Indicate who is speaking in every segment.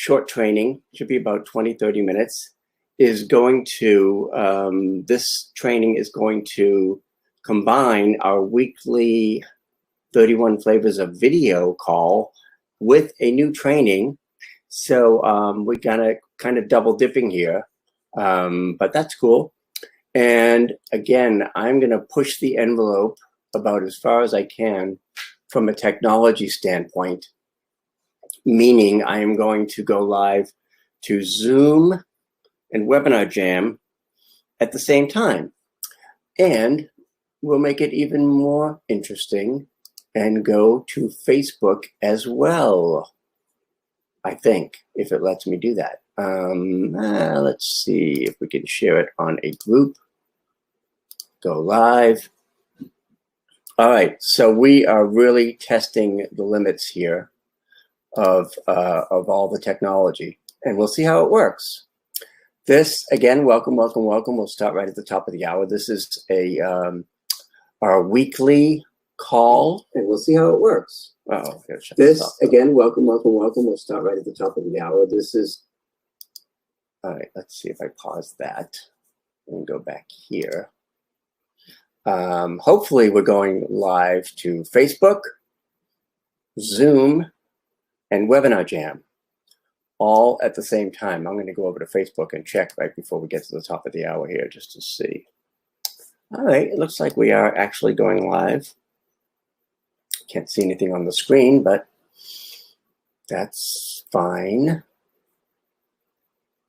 Speaker 1: short training, should be about 20-30 minutes, is going to, this training is going to combine our weekly 31 flavors of video call with a new training. So we're gonna kind of double dipping here, but that's cool. And again, I'm gonna push the envelope about as far as I can from a technology standpoint, meaning I am going to go live to Zoom and Webinar Jam at the same time. And we'll make it even more interesting and go to Facebook as well, I think, if it lets me do that. Let's see if we can share it on a group. Go live. All right, so we are really testing the limits here of all the technology, and we'll see how it works. This, again, welcome, welcome, welcome. We'll start right at the top of the hour. This is our weekly call, and we'll see how it works. Oh, this, again, welcome, welcome, welcome. We'll start right at the top of the hour. This is, all right, let's see if I pause that and go back here. Hopefully we're going live to Facebook, Zoom, and Webinar Jam, all at the same time. I'm going to go over to Facebook and check right before we get to the top of the hour here just to see. All right, it looks like we are actually going live. Can't see anything on the screen, but that's fine.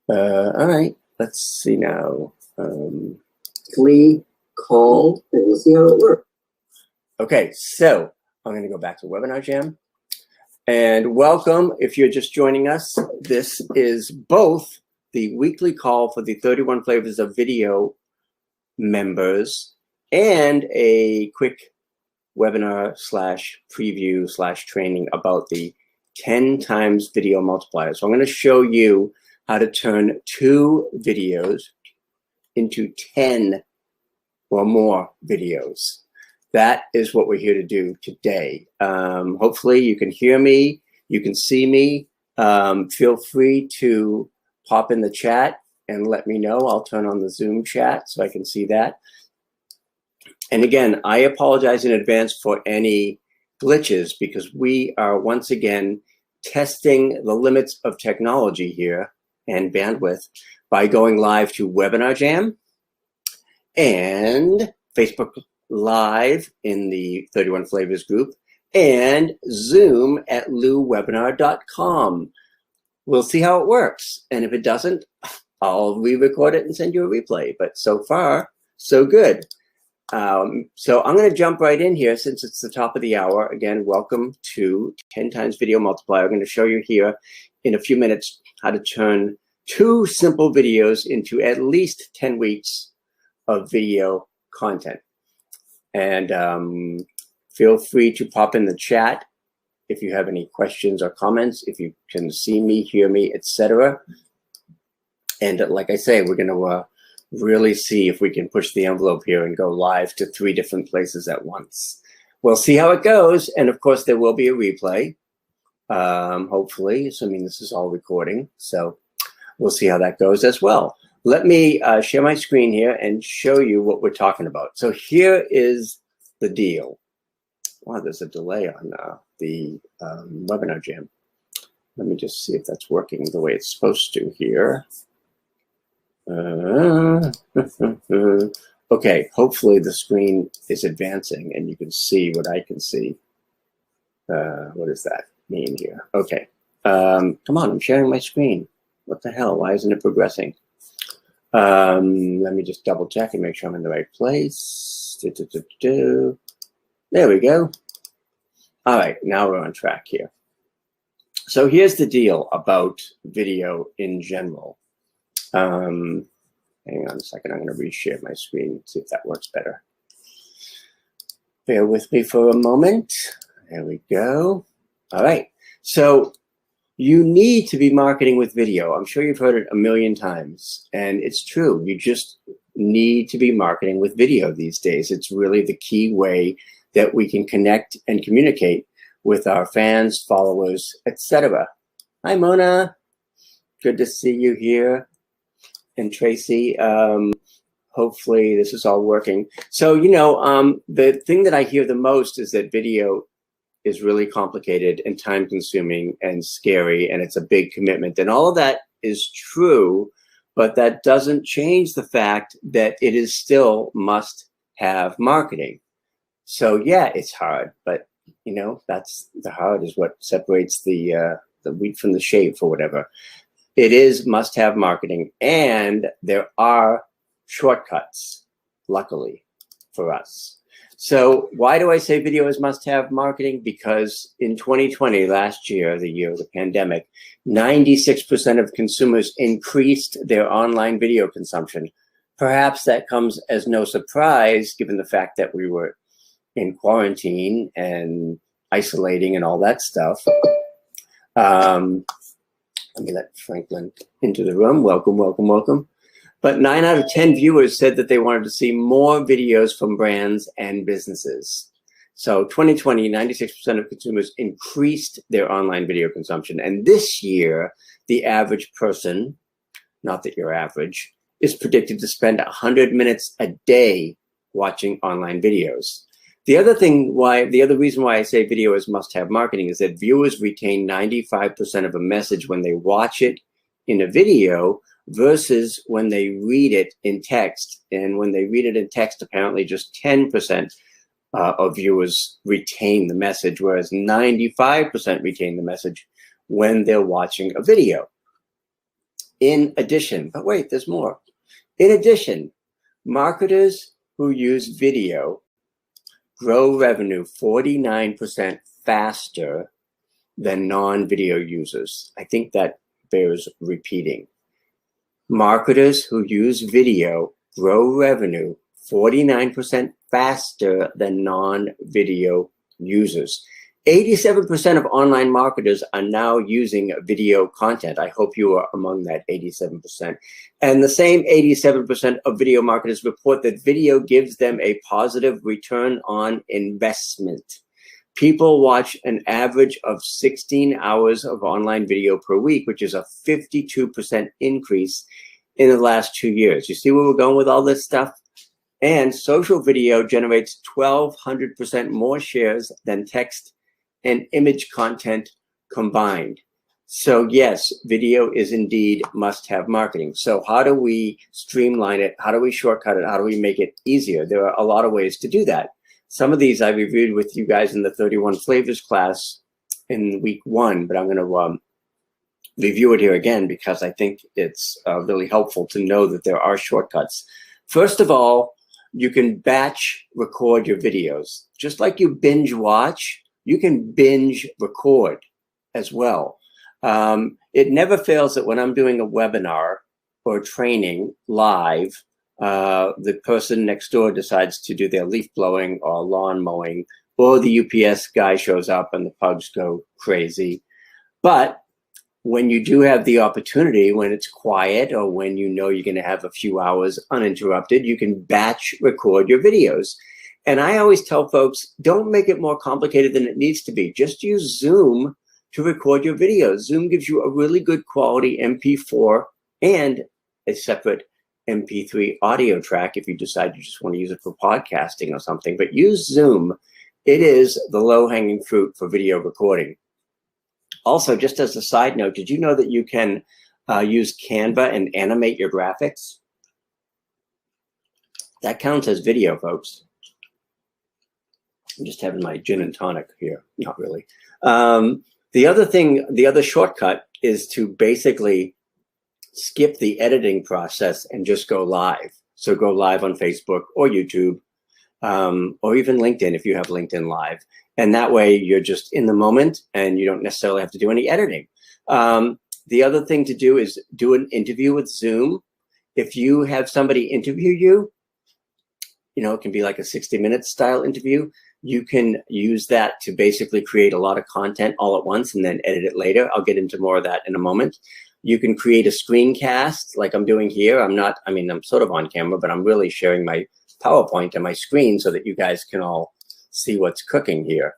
Speaker 1: All right, let's see now. Weekly call, and we'll see how it works. Okay, so I'm going to go back to Webinar Jam. And welcome, if you're just joining us. This is both the weekly call for the 31 flavors of video members and a quick webinar slash preview slash training about the 10 times video multiplier. So I'm going to show you how to turn 2 videos into 10 or more videos. That is what we're here to do today. Hopefully you can hear me, you can see me. Feel free to pop in the chat and let me know. I'll turn on the Zoom chat so I can see that. And again, I apologize in advance for any glitches because we are once again testing the limits of technology here and bandwidth by going live to Webinar Jam and Facebook Live in the 31 Flavors group and Zoom at louwebinar.com. We'll see how it works. And if it doesn't, I'll re-record it and send you a replay. But so far, so good. So I'm going to jump right in here since it's the top of the hour. Again, welcome to 10 times video multiplier. I'm going to show you here in a few minutes how to turn 2 simple videos into at least 10 weeks of video content. And feel free to pop in the chat if you have any questions or comments, if you can see me, hear me, etc. And like I say, we're going to really see if we can push the envelope here and go live to 3 different places at once. We'll see how it goes. And of course, there will be a replay, hopefully, assuming this is all recording. So we'll see how that goes as well. Let me share my screen here and show you what we're talking about. So here is the deal. Wow, there's a delay on the Webinar Jam. Let me just see if that's working the way it's supposed to here. Okay, hopefully the screen is advancing and you can see what I can see. What does that mean here? Okay, come on, I'm sharing my screen. What the hell, why isn't it progressing? Let me just double check and make sure I'm in the right place. There we go. All right, now we're on track here. So here's the deal about video in general. Hang on a second, I'm going to reshare my screen, see if that works better. Bear with me for a moment. There we go. All right, so you need to be marketing with video. I'm sure you've heard it a million times, and it's true. You just need to be marketing with video these days. It's really the key way that we can connect and communicate with our fans, followers, etc. Hi, Mona. good to see you here. And Tracy, hopefully this is all working. So, you know, the thing that I hear the most is that video is really complicated and time consuming and scary, and it's a big commitment. And all of that is true, but that doesn't change the fact that it is still must have marketing. So yeah, it's hard, but you know, that's the hard is what separates the wheat from the chaff or whatever. It is must have marketing, and there are shortcuts, luckily for us. So why do I say video is must have marketing? Because in 2020, last year, the year of the pandemic, 96% of consumers increased their online video consumption. Perhaps that comes as no surprise, given the fact that we were in quarantine and isolating and all that stuff. Let me let Franklin into the room. Welcome, welcome, welcome. But 9 out of 10 viewers said that they wanted to see more videos from brands and businesses. So 2020, 96% of consumers increased their online video consumption. And this year, the average person, not that you're average, is predicted to spend 100 minutes a day watching online videos. The other reason why I say video is must have marketing is that viewers retain 95% of a message when they watch it in a video versus when they read it in text. And when they read it in text, apparently just 10% of viewers retain the message, whereas 95% retain the message when they're watching a video. In addition, but wait, there's more. In addition, marketers who use video grow revenue 49% faster than non-video users. I think that bears repeating. Marketers who use video grow revenue 49% faster than non-video users. 87% of online marketers are now using video content. I hope you are among that 87%. And the same 87% of video marketers report that video gives them a positive return on investment. People watch an average of 16 hours of online video per week, which is a 52% increase in the last 2 years. You see where we're going with all this stuff? And social video generates 1,200% more shares than text and image content combined. So yes, video is indeed must-have marketing. So how do we streamline it? How do we shortcut it? How do we make it easier? There are a lot of ways to do that. Some of these I reviewed with you guys in the 31 flavors class in week 1, but I'm going to review it here again because I think it's really helpful to know that there are shortcuts. First of all, you can batch record your videos. Just like you binge watch, you can binge record as well. It never fails that when I'm doing a webinar or training live, the person next door decides to do their leaf blowing or lawn mowing, or the UPS guy shows up and the pugs go crazy. But when you do have the opportunity, when it's quiet or when you know you're going to have a few hours uninterrupted, you can batch record your videos. And I always tell folks, don't make it more complicated than it needs to be. Just use Zoom to record your videos. Zoom gives you a really good quality MP4 and a separate MP3 audio track if you decide you just want to use it for podcasting or something. But use Zoom. It is the low-hanging fruit for video recording. Also, just as a side note, did you know that you can use Canva and animate your graphics? That counts as video, folks. I'm just having my gin and tonic here. Not really. The other shortcut is to basically skip the editing process and just go live. So go live on Facebook or YouTube or even LinkedIn if you have LinkedIn Live. And that way you're just in the moment and you don't necessarily have to do any editing. The other thing to do is do an interview with Zoom. If you have somebody interview you, you know, it can be like a 60-minute style interview. You can use that to basically create a lot of content all at once and then edit it later. I'll get into more of that in a moment. You can create a screencast like I'm doing here. I'm sort of on camera, but I'm really sharing my PowerPoint and my screen so that you guys can all see what's cooking here.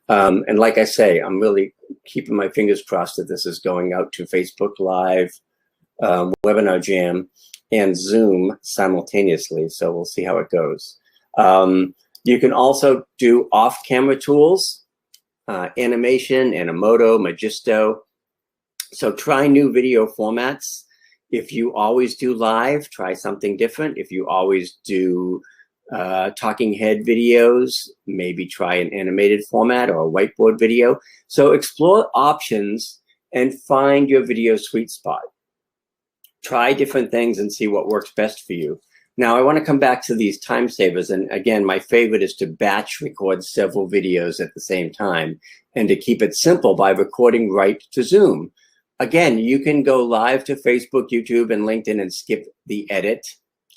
Speaker 1: And like I say, I'm really keeping my fingers crossed that this is going out to Facebook Live, Webinar Jam, and Zoom simultaneously. So we'll see how it goes. You can also do off-camera tools, animation, Animoto, Magisto. So try new video formats. If you always do live, try something different. If you always do talking head videos, maybe try an animated format or a whiteboard video. So explore options and find your video sweet spot. Try different things and see what works best for you. Now, I want to come back to these time savers. And again, my favorite is to batch record several videos at the same time and to keep it simple by recording right to Zoom. Again, you can go live to Facebook, YouTube, and LinkedIn and skip the edit.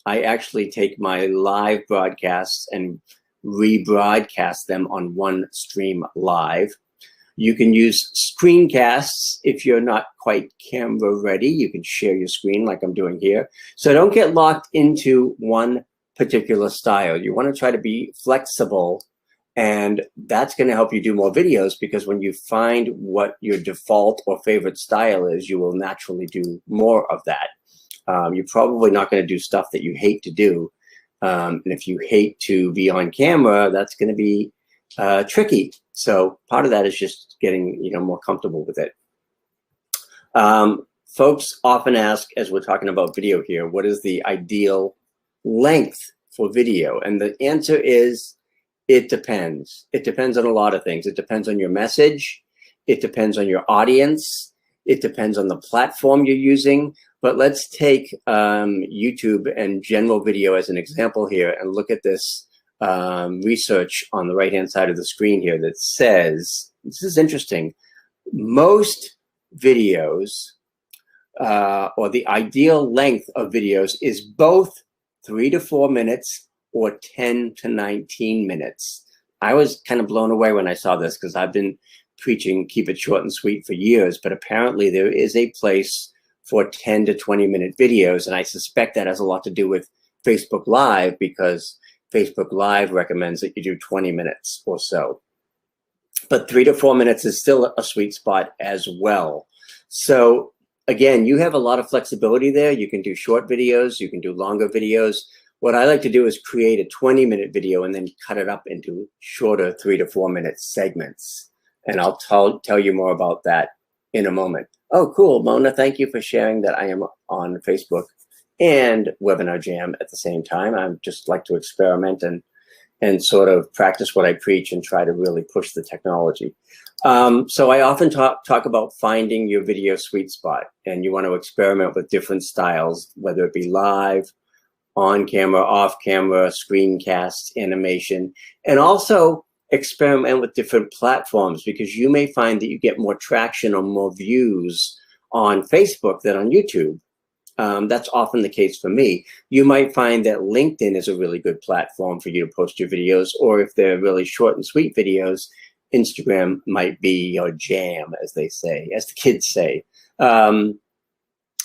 Speaker 1: I actually take my live broadcasts and rebroadcast them on one stream live. You can use screencasts if you're not quite camera ready. You can share your screen like I'm doing here. So don't get locked into one particular style. You want to try to be flexible, and that's going to help you do more videos, because when you find what your default or favorite style is, you will naturally do more of that. You're probably not going to do stuff that you hate to do. And if you hate to be on camera, that's going to be tricky. So part of that is just getting, more comfortable with it. Folks often ask, as we're talking about video here, what is the ideal length for video? And the answer is, it depends. It depends on a lot of things. It depends on your message. It depends on your audience. It depends on the platform you're using. But let's take YouTube and general video as an example here and look at this research on the right-hand side of the screen here that says, this is interesting, most videos or the ideal length of videos is both 3 to 4 minutes or 10 to 19 minutes. I was kind of blown away when I saw this, because I've been preaching keep it short and sweet for years, but apparently there is a place for 10 to 20 minute videos. And I suspect that has a lot to do with Facebook Live, because Facebook Live recommends that you do 20 minutes or so. But 3 to 4 minutes is still a sweet spot as well. So again, you have a lot of flexibility there. You can do short videos, you can do longer videos. What I like to do is create a 20-minute video and then cut it up into shorter 3 to 4 minute segments. And I'll tell you more about that in a moment. Oh, cool, Mona, thank you for sharing that I am on Facebook and Webinar Jam at the same time. I just like to experiment and sort of practice what I preach and try to really push the technology. So I often talk about finding your video sweet spot, and you want to experiment with different styles, whether it be live, on camera, off camera, screencasts, animation, and also experiment with different platforms, because you may find that you get more traction or more views on Facebook than on YouTube. That's often the case for me. You might find that LinkedIn is a really good platform for you to post your videos, or if they're really short and sweet videos, Instagram might be your jam, as they say, as the kids say.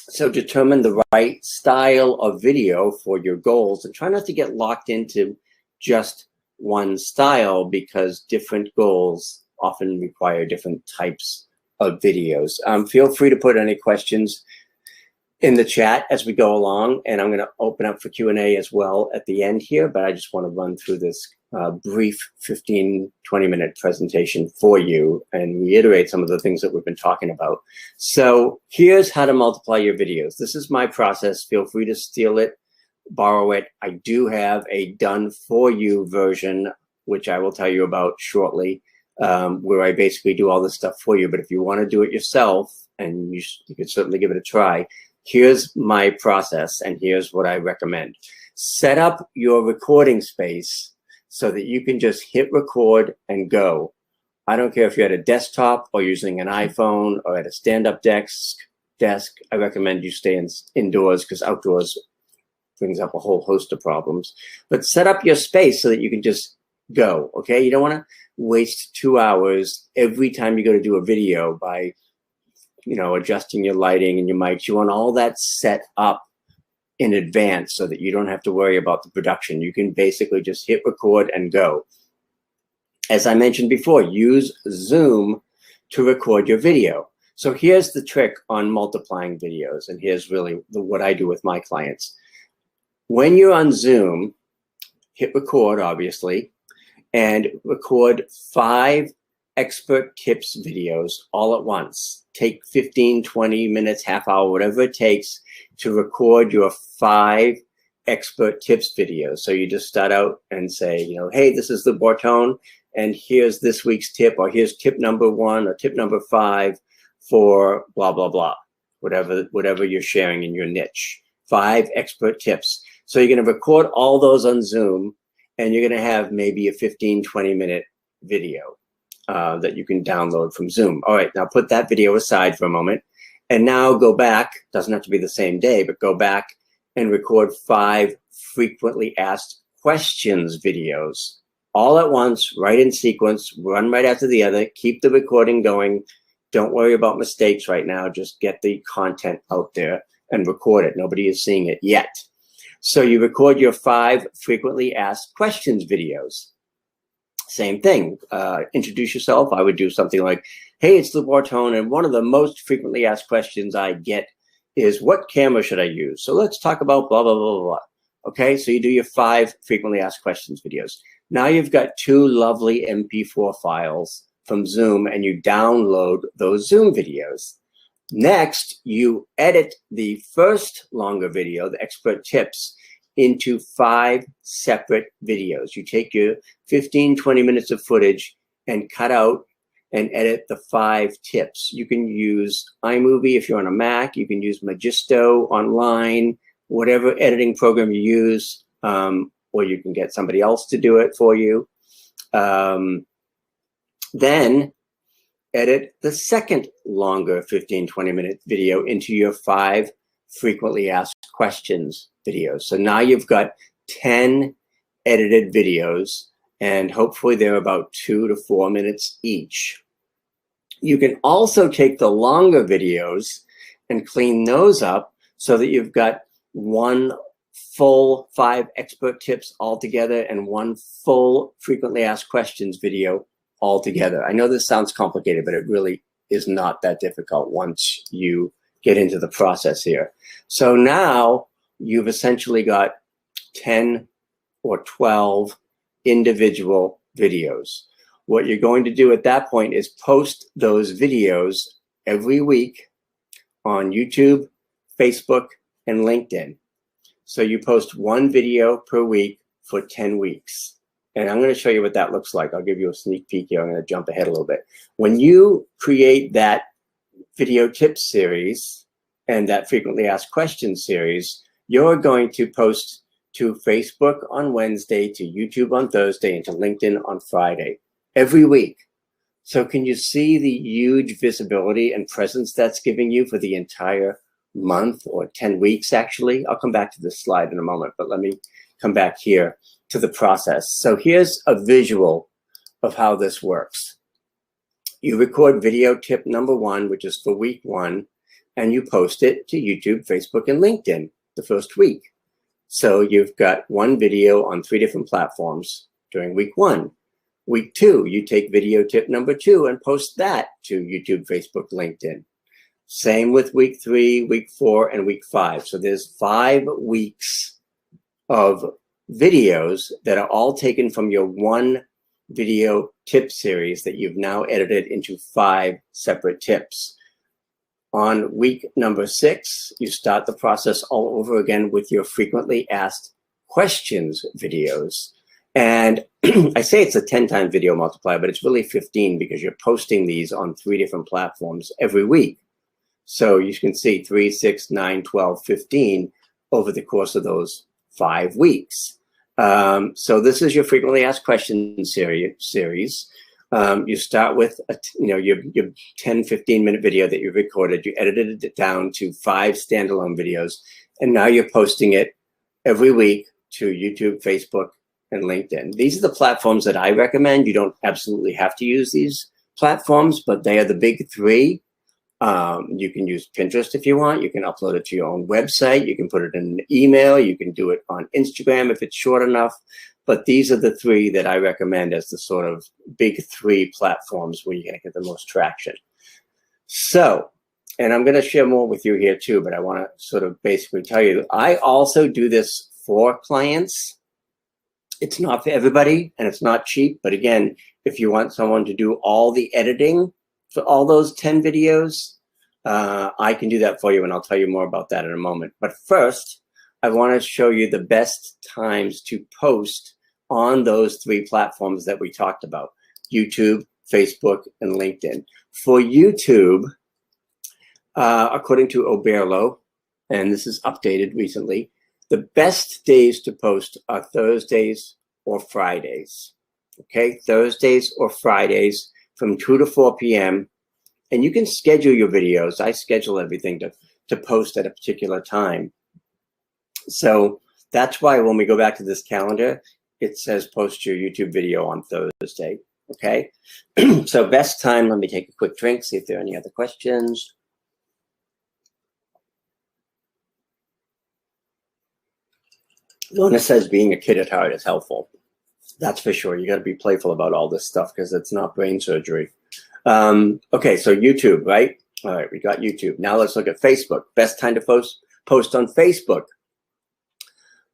Speaker 1: So determine the right style of video for your goals, and try not to get locked into just one style, because different goals often require different types of videos. Feel free to put any questions in the chat as we go along, and I'm going to open up for Q&A as well at the end here, but I just want to run through this brief 15-20 minute presentation for you and reiterate some of the things that we've been talking about. So here's how to multiply your videos. This is my process. Feel free to steal it, borrow it. I do have a done for you version, which I will tell you about shortly, where I basically do all this stuff for you. But if you want to do it yourself, and you could certainly give it a try, here's my process, and here's what I recommend. Set up your recording space so that you can just hit record and go. I don't care if you're at a desktop or using an iPhone or at a stand-up desk. I recommend you stay indoors, because outdoors brings up a whole host of problems. But set up your space so that you can just go, okay? You don't want to waste 2 hours every time you go to do a video by adjusting your lighting and your mics. You want all that set up in advance so that you don't have to worry about the production. You can basically just hit record and go. As I mentioned before, use Zoom to record your video. So here's the trick on multiplying videos, and here's really what I do with my clients. When you're on Zoom, hit record, obviously, and record 5 expert tips videos all at once. Take 15, 20 minutes, half hour, whatever it takes to record your 5 expert tips videos. So you just start out and say, you know, hey, this is Lou Bortone, and here's this week's tip, or here's tip number 1 or tip number 5 for blah, blah, blah, whatever you're sharing in your niche. 5 expert tips. So you're going to record all those on Zoom, and you're going to have maybe a 15, 20-minute video that you can download from Zoom. All right, now put that video aside for a moment, and now go back, doesn't have to be the same day, but go back and record 5 frequently asked questions videos all at once, right in sequence, one right after the other. Keep the recording going. Don't worry about mistakes right now. Just get the content out there and record it. Nobody is seeing it yet. So you record your 5 frequently asked questions videos. Same thing. Introduce yourself. I would do something like, hey, it's Lou Bortone, and one of the most frequently asked questions I get is, what camera should I use? So let's talk about blah, blah, blah, blah, blah. Okay, so you do your 5 frequently asked questions videos. Now you've got 2 lovely MP4 files from Zoom, and you download those Zoom videos. Next, you edit the first longer video, the expert tips, into 5 separate videos. You take your 15, 20 minutes of footage and cut out and edit the 5 tips. You can use iMovie if you're on a Mac. You can use Magisto online, whatever editing program you use, or you can get somebody else to do it for you. Then edit the second longer 15, 20-minute video into your 5 frequently asked questions videos. So now you've got 10 edited videos, and hopefully they're about 2 to 4 minutes each. You can also take the longer videos and clean those up so that you've got 1 full 5 expert tips altogether and 1 full frequently asked questions video altogether. I know this sounds complicated, but it really is not that difficult once you get into the process here. So now you've essentially got 10 or 12 individual videos. What you're going to do at that point is post those videos every week on YouTube, Facebook, and LinkedIn. So you post 1 video per week for 10 weeks. And I'm going to show you what that looks like. I'll give you a sneak peek here. I'm going to jump ahead a little bit. When you create that video tips series and that frequently asked questions series, you're going to post to Facebook on Wednesday, to YouTube on Thursday, and to LinkedIn on Friday every week. So can you see the huge visibility and presence that's giving you for the entire month, or 10 weeks actually? I'll come back to this slide in a moment, but let me come back here to the process. So here's a visual of how this works. You record video tip number 1, which is for week 1, and you post it to YouTube, Facebook, and LinkedIn the first week. So you've got 1 video on 3 different platforms during week 1. Week 2, you take video tip number 2 and post that to YouTube, Facebook, LinkedIn. Same with week 3, week 4, and week 5. So there's 5 weeks of videos that are all taken from your 1 video tip series that you've now edited into 5 separate tips. On week number 6, you start the process all over again with your frequently asked questions videos. And I say it's a 10-time video multiplier, but it's really 15 because you're posting these on 3 different platforms every week. So you can see 3, 6, 9, 12, 15 over the course of those 5 weeks. So this is your frequently asked questions series. You start with your 10, 15-minute video that you recorded. You edited it down to 5 standalone videos, and now you're posting it every week to YouTube, Facebook, and LinkedIn. These are the platforms that I recommend. You don't absolutely have to use these platforms, but they are the big 3. You can use Pinterest if you want. You can upload it to your own website. You can put it in an email. You can do it on Instagram if it's short enough. But these are the 3 that I recommend as the sort of big 3 platforms where you're going to get the most traction. So and I'm going to share more with you here too, but I want to sort of basically tell you, I also do this for clients. It's not for everybody and it's not cheap, but again, if you want someone to do all the editing for all those 10 videos, I can do that for you, and I'll tell you more about that in a moment. But first, I want to show you the best times to post on those 3 platforms that we talked about: YouTube, Facebook, and LinkedIn. For YouTube, according to Oberlo, and this is updated recently, the best days to post are Thursdays or Fridays. Okay, Thursdays or Fridays from 2 to 4 p.m. And you can schedule your videos. I schedule everything to post at a particular time. So that's why when we go back to this calendar, it says post your YouTube video on Thursday. Okay, so best time, let me take a quick drink, see if there are any other questions. Luna says being a kid at heart is helpful. That's for sure. You got to be playful about all this stuff because it's not brain surgery. Okay, so YouTube, right? All right, we got YouTube. Now let's look at Facebook. Best time to post on Facebook.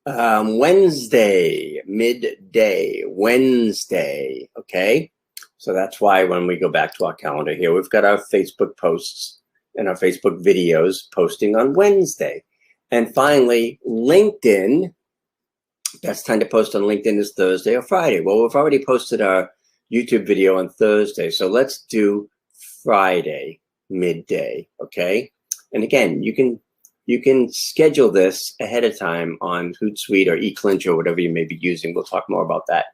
Speaker 1: Wednesday, midday, Wednesday, okay? So that's why when we go back to our calendar here, we've got our Facebook posts and our Facebook videos posting on Wednesday. And finally, LinkedIn. Best time to post on LinkedIn is Thursday or Friday. Well, we've already posted our YouTube video on Thursday, so let's do Friday midday, okay? And again, you can schedule this ahead of time on Hootsuite or eClinch or whatever you may be using. We'll talk more about that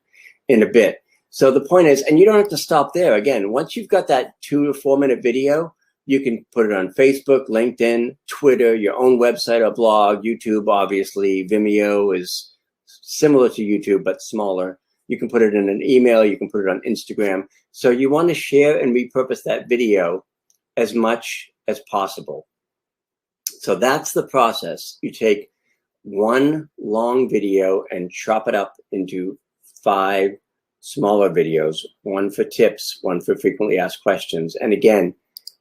Speaker 1: in a bit. So the point is, and you don't have to stop there. Again, once you've got that 2 to 4 minute video, you can put it on Facebook, LinkedIn, Twitter, your own website or blog, YouTube, obviously. Vimeo is similar to YouTube, but smaller. You can put it in an email. You can put it on Instagram. So you want to share and repurpose that video as much as possible. So that's the process. You take one long video and chop it up into 5 smaller videos, one for tips, one for frequently asked questions. And again,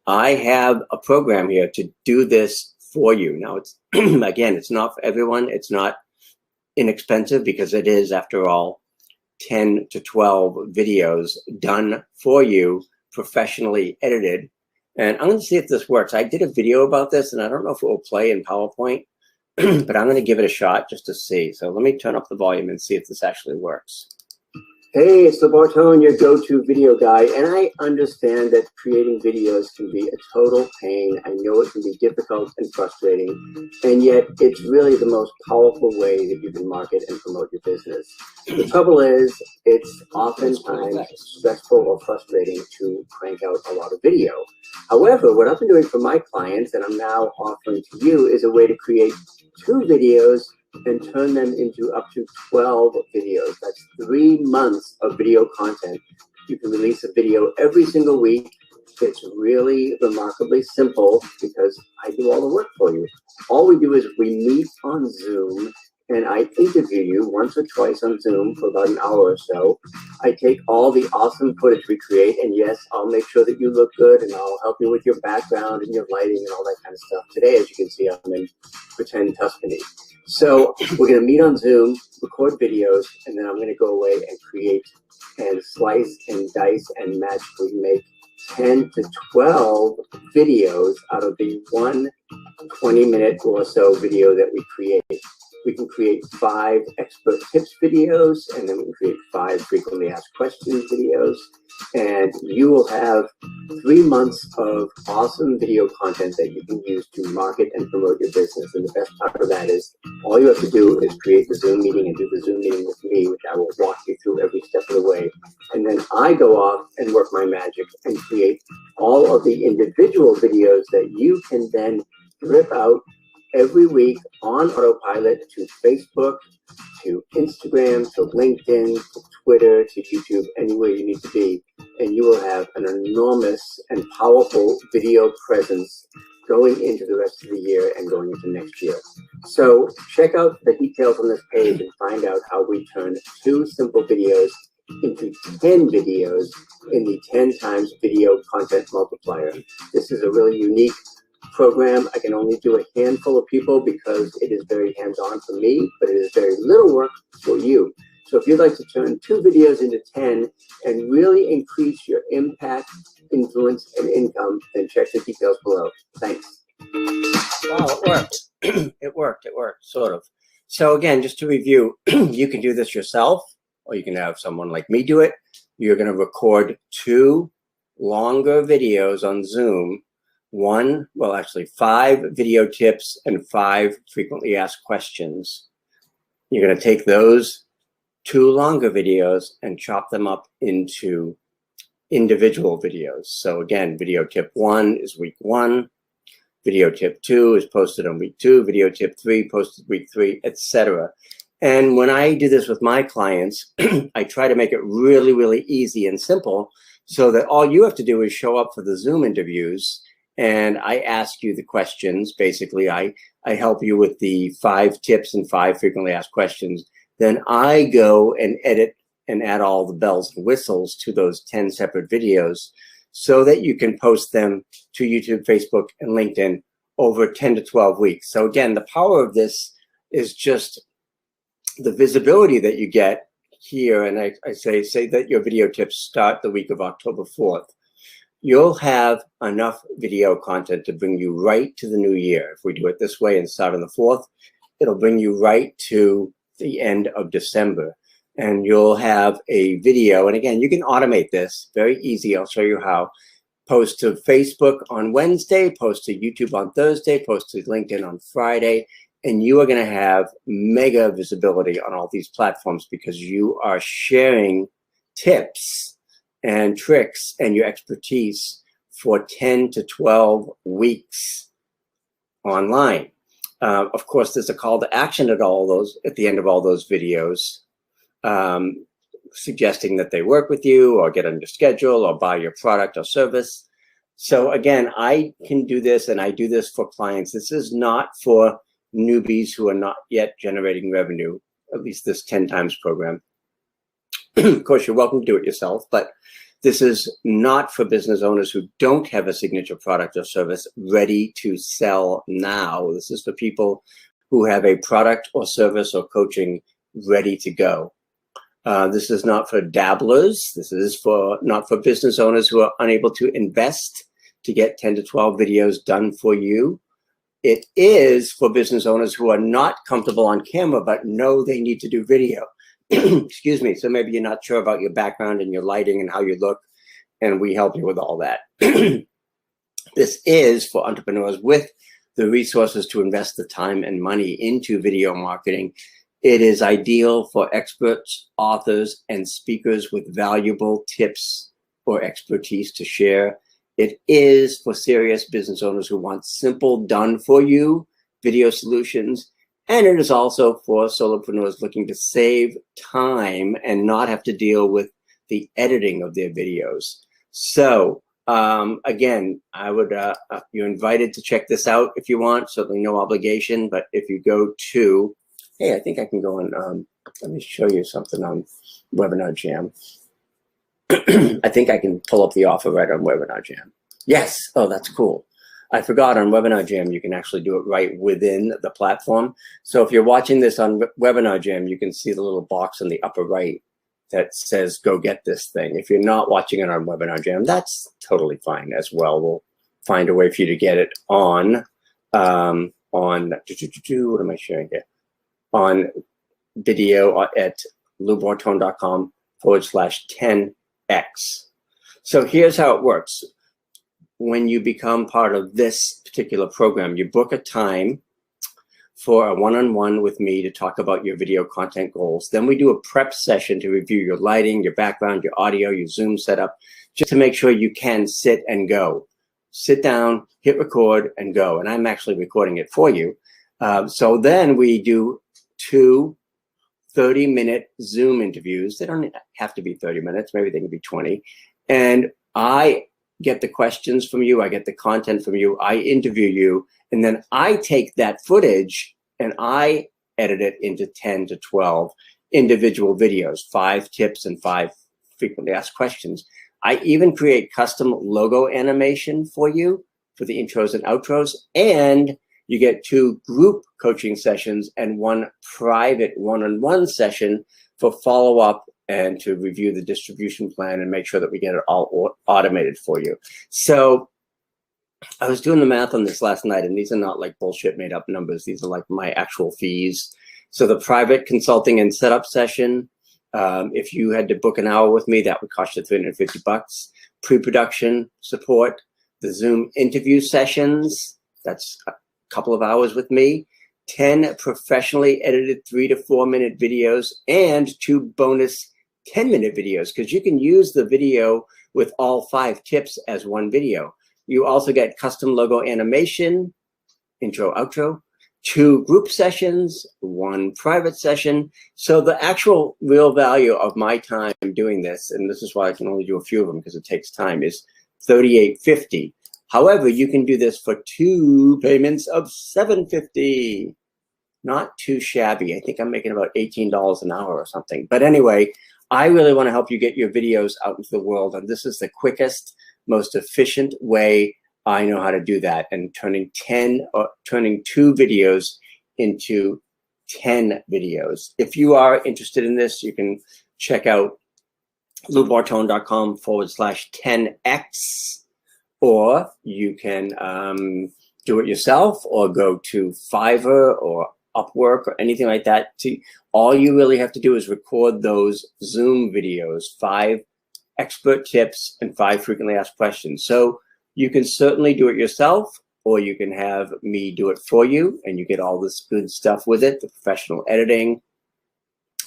Speaker 1: I have a program here to do this for you. Now, it's again, it's not for everyone. It's not inexpensive because it is, after all, 10 to 12 videos done for you, professionally edited. And I'm going to see if this works. I did a video about this, and I don't know if it will play in PowerPoint, but I'm going to give it a shot just to see. So let me turn up the volume and see if this actually works. Hey, it's Lou Bortone, your go-to video guy, and I understand that creating videos can be a total pain. I know it can be difficult and frustrating, and yet it's really the most powerful way that you can market and promote your business. The trouble is, it's oftentimes stressful or frustrating to crank out a lot of video. However, what I've been doing for my clients, and I'm now offering to you, is a way to create 2 videos and turn them into up to 12 videos. That's 3 months of video content. You can release a video every single week. It's really remarkably simple because I do all the work for you. All we do is we meet on Zoom, and I interview you once or twice on Zoom for about an hour or so. I take all the awesome footage we create, and yes, I'll make sure that you look good, and I'll help you with your background and your lighting and all that kind of stuff. Today, as you can see, I'm in pretend Tuscany. So we're going to meet on Zoom, record videos, and then I'm going to go away and create and slice and dice and magically make 10 to 12 videos out of the 1 20-minute or so video that we create. We can create 5 expert tips videos, and then we can create 5 frequently asked questions videos, and you will have 3 months of awesome video content that you can use to market and promote your business. And the best part of that is all you have to do is create the Zoom meeting and do the Zoom meeting with me, which I will walk you through every step of the way. And then I go off and work my magic and create all of the individual videos that you can then rip out every week on autopilot to Facebook, to Instagram, to LinkedIn, to Twitter, to YouTube, anywhere you need to be. And you will have an enormous and powerful video presence going into the rest of the year and going into next year. So check out the details on this page and find out how we turn 2 simple videos into 10 videos in the 10 times video content multiplier. This is a really unique program. I can only do a handful of people because it is very hands-on for me, but it is very little work for you. So if you'd like to turn 2 videos into 10 and really increase your impact, influence, and income, then check the details below. Thanks. Wow, it worked. It worked, sort of. So again, just to review, you can do this yourself, or you can have someone like me do it. You're going to record 2 longer videos on Zoom. 5 video tips and 5 frequently asked questions. You're going to take those 2 longer videos and chop them up into individual videos. So again, video tip 1 is week 1. Video tip 2 is posted on week 2. Video tip 3 posted week 3, etc. And when I do this with my clients, I try to make it really, really easy and simple so that all you have to do is show up for the Zoom interviews and I ask you the questions. Basically, I help you with the 5 tips and 5 frequently asked questions. Then I go and edit and add all the bells and whistles to those 10 separate videos so that you can post them to YouTube, Facebook, and LinkedIn over 10 to 12 weeks. So again, the power of this is just the visibility that you get here. And I say that your video tips start the week of October 4th. You'll have enough video content to bring you right to the new year. If we do it this way and start on the 4th, it'll bring you right to the end of December. And you'll have a video. And again, you can automate this very easy. I'll show you how. Post to Facebook on Wednesday, post to YouTube on Thursday, post to LinkedIn on Friday. And you are going to have mega visibility on all these platforms because you are sharing tips and tricks and your expertise for 10 to 12 weeks online. Of course, there's a call to action at the end of all those videos, suggesting that they work with you or get on your schedule or buy your product or service. So again, I can do this and I do this for clients. This is not for newbies who are not yet generating revenue, at least this 10 times program. Of course, you're welcome to do it yourself, but this is not for business owners who don't have a signature product or service ready to sell now. This is for people who have a product or service or coaching ready to go. This is not for dabblers. This is not for business owners who are unable to invest to get 10 to 12 videos done for you. It is for business owners who are not comfortable on camera, but know they need to do video. Excuse me. So maybe you're not sure about your background and your lighting and how you look, and we help you with all that. This is for entrepreneurs with the resources to invest the time and money into video marketing. It is ideal for experts, authors, and speakers with valuable tips or expertise to share. It is for serious business owners who want simple, done-for-you video solutions. And it is also for solopreneurs looking to save time and not have to deal with the editing of their videos. So again, I would, you're invited to check this out if you want, certainly no obligation, but if you go to, hey, I think I can go on, let me show you something on Webinar Jam. I think I can pull up the offer right on Webinar Jam. Yes, oh, that's cool. I forgot on Webinar Jam, you can actually do it right within the platform. So if you're watching this on Webinar Jam, you can see the little box in the upper right that says, go get this thing. If you're not watching it on Webinar Jam, that's totally fine as well. We'll find a way for you to get it on, what am I sharing here? On video at loubortone.com/10x. So here's how it works. When you become part of this particular program, you book a time for a one-on-one with me to talk about your video content goals. Then we do a prep session to review your lighting, your background, your audio, your Zoom setup, just to make sure you can sit and go. Sit down, hit record, and go. And I'm actually recording it for you. So then we do 2 30-minute Zoom interviews. They don't have to be 30 minutes. Maybe they can be 20. And I get the questions from you. I get the content from you. I interview you. And then I take that footage and I edit it into 10 to 12 individual videos, 5 tips and 5 frequently asked questions. I even create custom logo animation for you for the intros and outros, and you get 2 group coaching sessions and 1 private one-on-one session for follow-up and to review the distribution plan and make sure that we get it all automated for you. So I was doing the math on this last night, and these are not like bullshit made up numbers. These are like my actual fees. So the private consulting and setup session, if you had to book an hour with me, that would cost you $350. Pre-production support, the Zoom interview sessions, that's a couple of hours with me, 10 professionally edited 3 to 4 minute videos, and 2 bonus 10-minute videos, because you can use the video with all 5 tips as one video. You also get custom logo animation, intro, outro, 2 group sessions, 1 private session. So the actual real value of my time doing this, and this is why I can only do a few of them because it takes time, is $38.50. However, you can do this for 2 payments of $7.50. Not too shabby. I think I'm making about $18 an hour or something. But anyway, I really want to help you get your videos out into the world, and this is the quickest, most efficient way I know how to do that, and turning 2 videos into 10 videos. If you are interested in this, you can check out loubortone.com/10x, or you can do it yourself, or go to Fiverr or Upwork or anything like that. All you really have to do is record those Zoom videos, 5 expert tips and 5 frequently asked questions. So you can certainly do it yourself, or you can have me do it for you, and you get all this good stuff with it, the professional editing,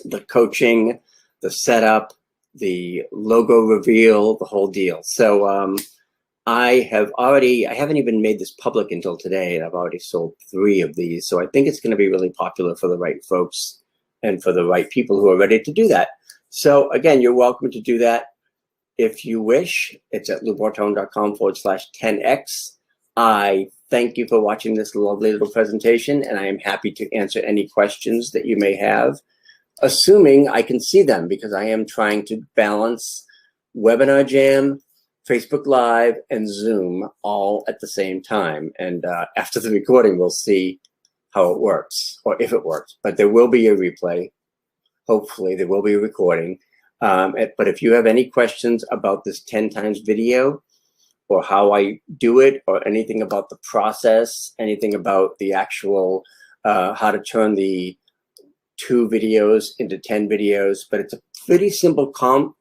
Speaker 1: the coaching, the setup, the logo reveal, the whole deal. So I haven't even made this public until today, and I've already sold 3 of these. So I think it's going to be really popular for the right folks and for the right people who are ready to do that. So again, you're welcome to do that if you wish. It's at loubortone.com/10x. I thank you for watching this lovely little presentation, and I am happy to answer any questions that you may have, assuming I can see them, because I am trying to balance Webinar Jam, Facebook Live, and Zoom all at the same time. And after the recording, we'll see how it works, or if it works. But there will be a replay. Hopefully, there will be a recording. But if you have any questions about this 10 times video, or how I do it, or anything about the process, anything about the actual, how to turn the 2 videos into 10 videos, but it's a pretty simple concept.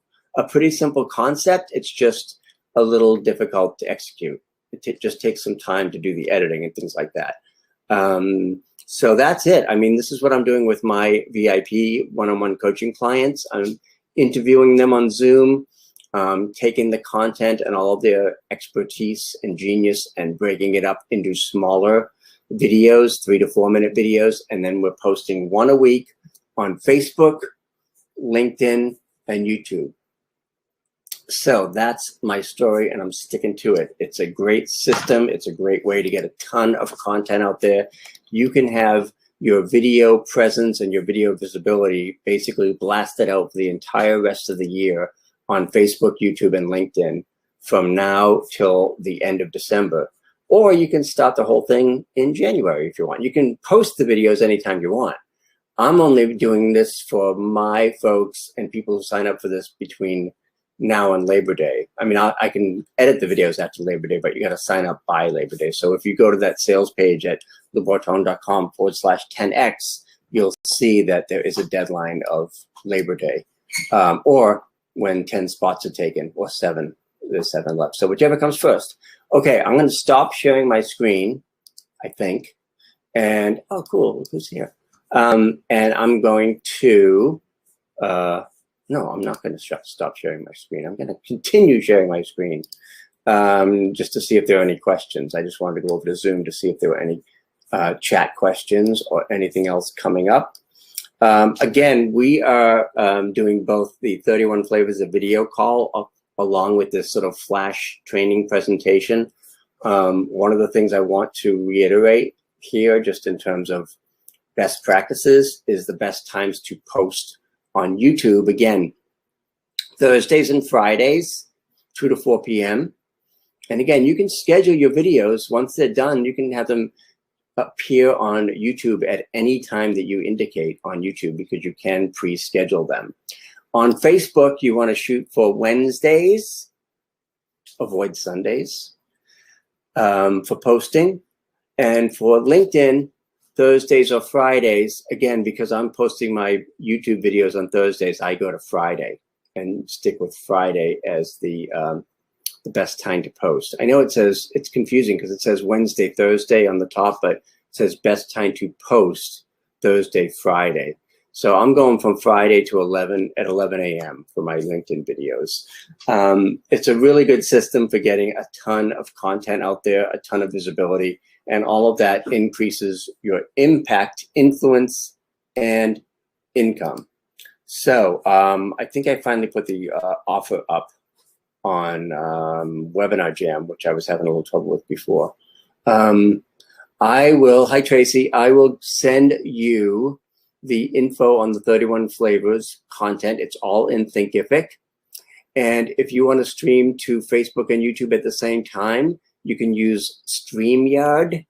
Speaker 1: It's just a little difficult to execute. It just takes some time to do the editing and things like that. So that's it. I mean, this is what I'm doing with my VIP one-on-one coaching clients. I'm interviewing them on Zoom, taking the content and all of their expertise and genius and breaking it up into smaller videos, 3 to 4 minute videos. And then we're posting 1 a week on Facebook, LinkedIn, and YouTube. So that's my story, and I'm sticking to it. It's a great system. It's a great way to get a ton of content out there. You can have your video presence and your video visibility basically blasted out for the entire rest of the year on Facebook, YouTube, and LinkedIn from now till the end of December. Or you can start the whole thing in January if you want. You can post the videos anytime you want. I'm only doing this for my folks and people who sign up for this between now and Labor Day. I mean, I can edit the videos after Labor Day, but you got to sign up by Labor Day. So if you go to that sales page at loubortone.com/10x, you'll see that there is a deadline of Labor Day, or when 10 spots are taken, or 7. There's 7 left. So whichever comes first. Okay, I'm going to stop sharing my screen, I think. And, oh, cool, who's here? And I'm going to, no, I'm not going to stop sharing my screen. I'm going to continue sharing my screen just to see if there are any questions. I just wanted to go over to Zoom to see if there were any chat questions or anything else coming up. Again, we are doing both the 31 flavors of video call along with this sort of flash training presentation. One of the things I want to reiterate here, just in terms of best practices, is the best times to post on YouTube. Again, Thursdays and Fridays, 2 to 4 p.m. And again, you can schedule your videos. Once they're done, you can have them appear on YouTube at any time that you indicate on YouTube, because you can pre-schedule them. On Facebook, you want to shoot for Wednesdays, avoid Sundays, for posting. And for LinkedIn, Thursdays or Fridays, again, because I'm posting my YouTube videos on Thursdays, I go to Friday and stick with Friday as the best time to post. I know it says, it's confusing because it says Wednesday, Thursday on the top, but it says best time to post Thursday, Friday. So I'm going from Friday to 11 a.m. for my LinkedIn videos. It's a really good system for getting a ton of content out there, a ton of visibility, and all of that increases your impact, influence, and income. So I think I finally put the offer up on Webinar Jam, which I was having a little trouble with before. Hi Tracy, I will send you the info on the 31 flavors content. It's all in Thinkific. And if you want to stream to Facebook and YouTube at the same time, you can use StreamYard,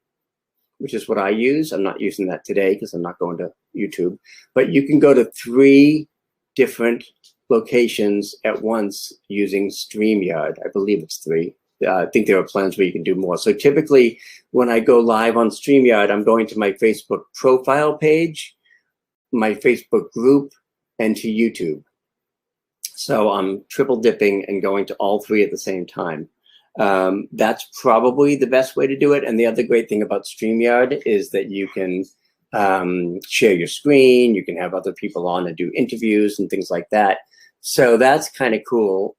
Speaker 1: which is what I use. I'm not using that today because I'm not going to YouTube. But you can go to 3 different locations at once using StreamYard. I believe it's 3. I think there are plans where you can do more. So typically, when I go live on StreamYard, I'm going to my Facebook profile page, my Facebook group, and to YouTube. So I'm triple dipping and going to all 3 at the same time. That's probably the best way to do it. And the other great thing about StreamYard is that you can share your screen, you can have other people on and do interviews and things like that. So that's kind of cool.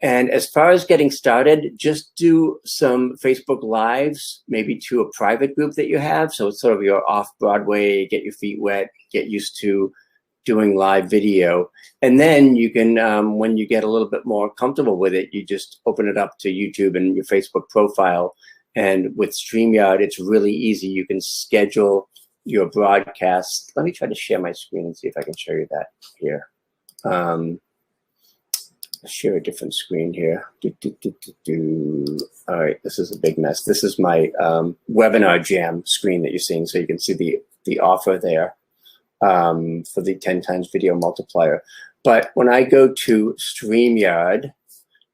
Speaker 1: And as far as getting started, just do some Facebook Lives, maybe to a private group that you have. So it's sort of your off-Broadway, get your feet wet, get used to doing live video. And then you can, when you get a little bit more comfortable with it, you just open it up to YouTube and your Facebook profile. And with StreamYard, it's really easy. You can schedule your broadcast. Let me try to share my screen and see if I can show you that here. Share a different screen here. All right, this is a big mess. This is my Webinar Jam screen that you're seeing, so you can see the offer there for the 10 times video multiplier. But when I go to StreamYard,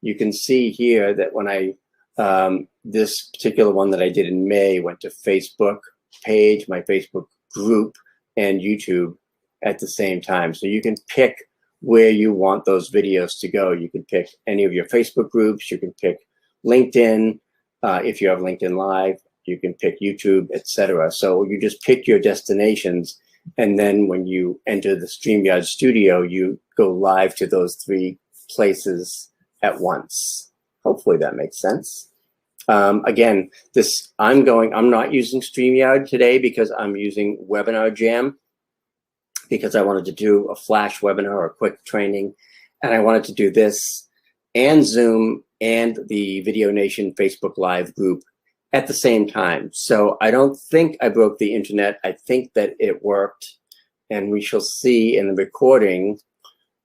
Speaker 1: you can see here that when I, this particular one that I did in May went to Facebook page, my Facebook group, and YouTube at the same time. So you can pick where you want those videos to go. You can pick any of your Facebook groups, you can pick LinkedIn, if you have LinkedIn Live, you can pick YouTube, etc. So you just pick your destinations, and then when you enter the StreamYard studio, you go live to those 3 places at once. Hopefully that makes sense. Again, I'm not using StreamYard today because I'm using Webinar Jam, because I wanted to do a flash webinar or a quick training. And I wanted to do this and Zoom and the Video Nation Facebook Live group at the same time. So I don't think I broke the internet. I think that it worked. And we shall see in the recording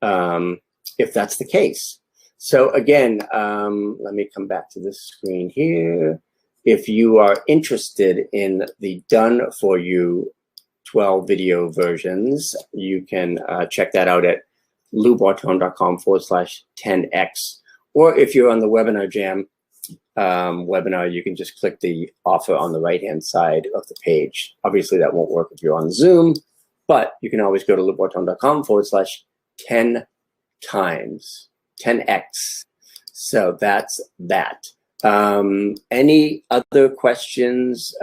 Speaker 1: if that's the case. So again, let me come back to this screen here. If you are interested in the done for you 12 video versions, you can check that out at loubortone.com/10x. Or if you're on the Webinar Jam webinar, you can just click the offer on the right-hand side of the page. Obviously, that won't work if you're on Zoom, but you can always go to loubortone.com/10 times, 10x. So that's that. Any other questions?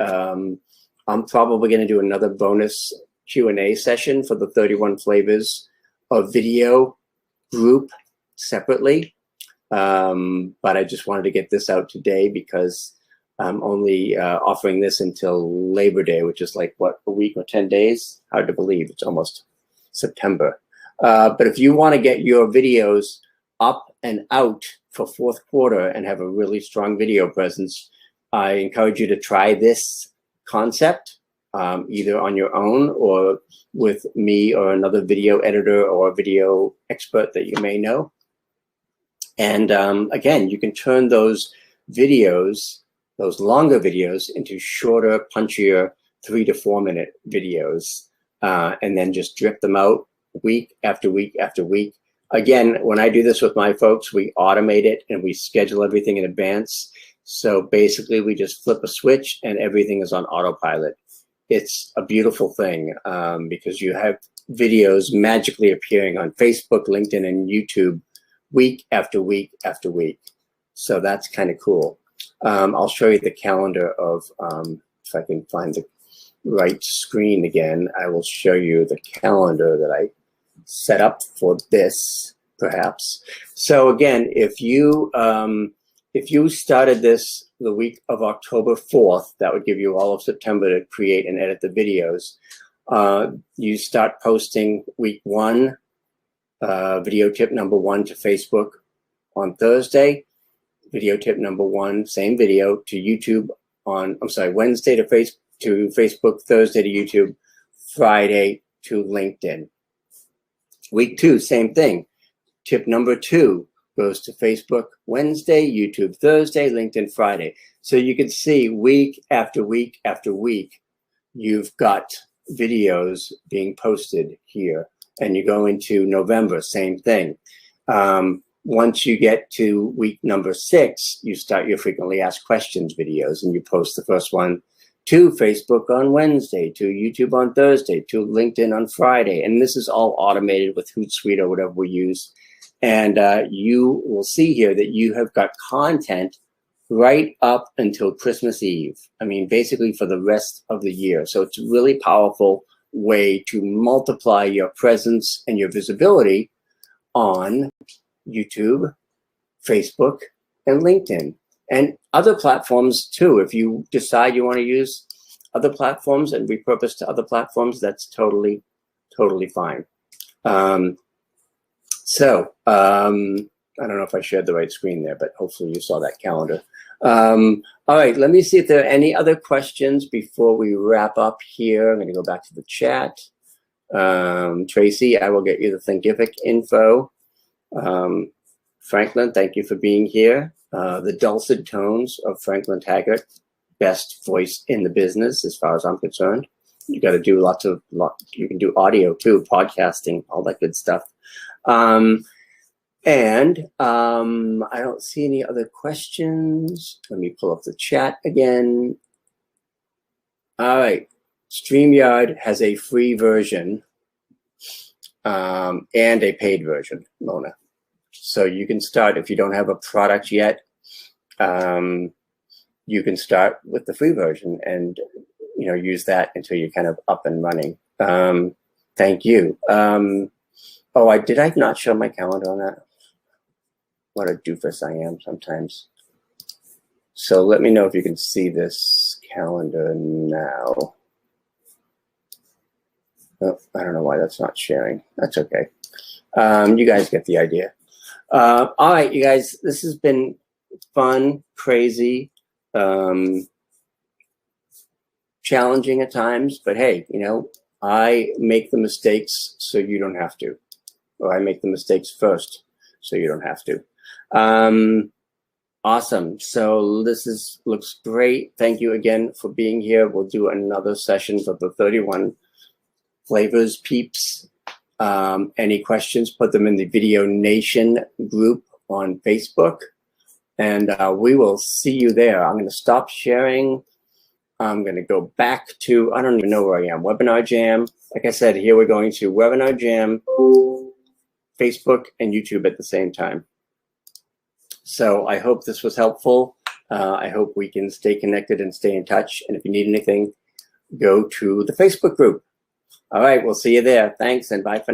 Speaker 1: I'm probably going to do another bonus Q&A session for the 31 flavors of video group separately. But I just wanted to get this out today because I'm only offering this until Labor Day, which is like, what, a week or 10 days? Hard to believe, it's almost September. But if you want to get your videos up and out for 4th quarter and have a really strong video presence, I encourage you to try this concept, either on your own or with me or another video editor or a video expert that you may know. And again, you can turn those videos, those longer videos, into shorter, punchier 3 to 4 minute videos, and then just drip them out week after week after week. Again, when I do this with my folks, we automate it and we schedule everything in advance. So basically we just flip a switch and everything is on autopilot. It's a beautiful thing because you have videos magically appearing on Facebook, LinkedIn, and YouTube week after week after week. So that's kind of cool. I'll show you the calendar of, if I can find the right screen again, I will show you the calendar that I set up for this, perhaps. So again, if you started this the week of October 4th, that would give you all of September to create and edit the videos. You start posting week 1, video tip number 1 to Facebook on Thursday, video tip number 1, same video, to YouTube on, Wednesday to Facebook, Thursday to YouTube, Friday to LinkedIn. Week 2, same thing. Tip number 2 goes to Facebook Wednesday, YouTube Thursday, LinkedIn Friday. So you can see week after week after week, you've got videos being posted here. And you go into November, same thing. Once you get to week number 6, you start your frequently asked questions videos, and you post the first one to Facebook on Wednesday, to YouTube on Thursday, to LinkedIn on Friday. And this is all automated with Hootsuite or whatever we use. And you will see here that you have got content right up until Christmas Eve. I mean, basically for the rest of the year. So it's a really powerful way to multiply your presence and your visibility on YouTube, Facebook, and LinkedIn. And other platforms too. If you decide you want to use other platforms and repurpose to other platforms, that's totally fine. I don't know if I shared the right screen there, but hopefully you saw that calendar. All right, let me see if there are any other questions before we wrap up here. I'm going to go back to the chat. Tracy, I will get you the Thinkific info. Franklin, thank you for being here. The dulcet tones of Franklin Taggart, best voice in the business as far as I'm concerned. You got to do you can do audio too, podcasting, all that good stuff. I don't see any other questions. Let me pull up the chat again. All right, StreamYard has a free version and a paid version, Mona. So you can start, if you don't have a product yet, you can start with the free version and use that until you're kind of up and running. Thank you. Did I not show my calendar on that? What a doofus I am sometimes. So let me know if you can see this calendar now. Oh, I don't know why that's not sharing. That's okay. You guys get the idea. All right, you guys, this has been fun, crazy, challenging at times, but hey, I make the mistakes so you don't have to, or I make the mistakes first so you don't have to. Awesome. So this looks great. Thank you again for being here. We'll do another session of the 31 flavors peeps. Any questions, put them in the Video Nation group on Facebook, and we will see you there. I'm going to stop sharing. I'm going to go back to, I don't even know where I am, Webinar Jam. Like I said, here we're going to Webinar Jam, Facebook, and YouTube at the same time. So I hope this was helpful. I hope we can stay connected and stay in touch. And if you need anything, go to the Facebook group. All right, we'll see you there. Thanks, and bye for now.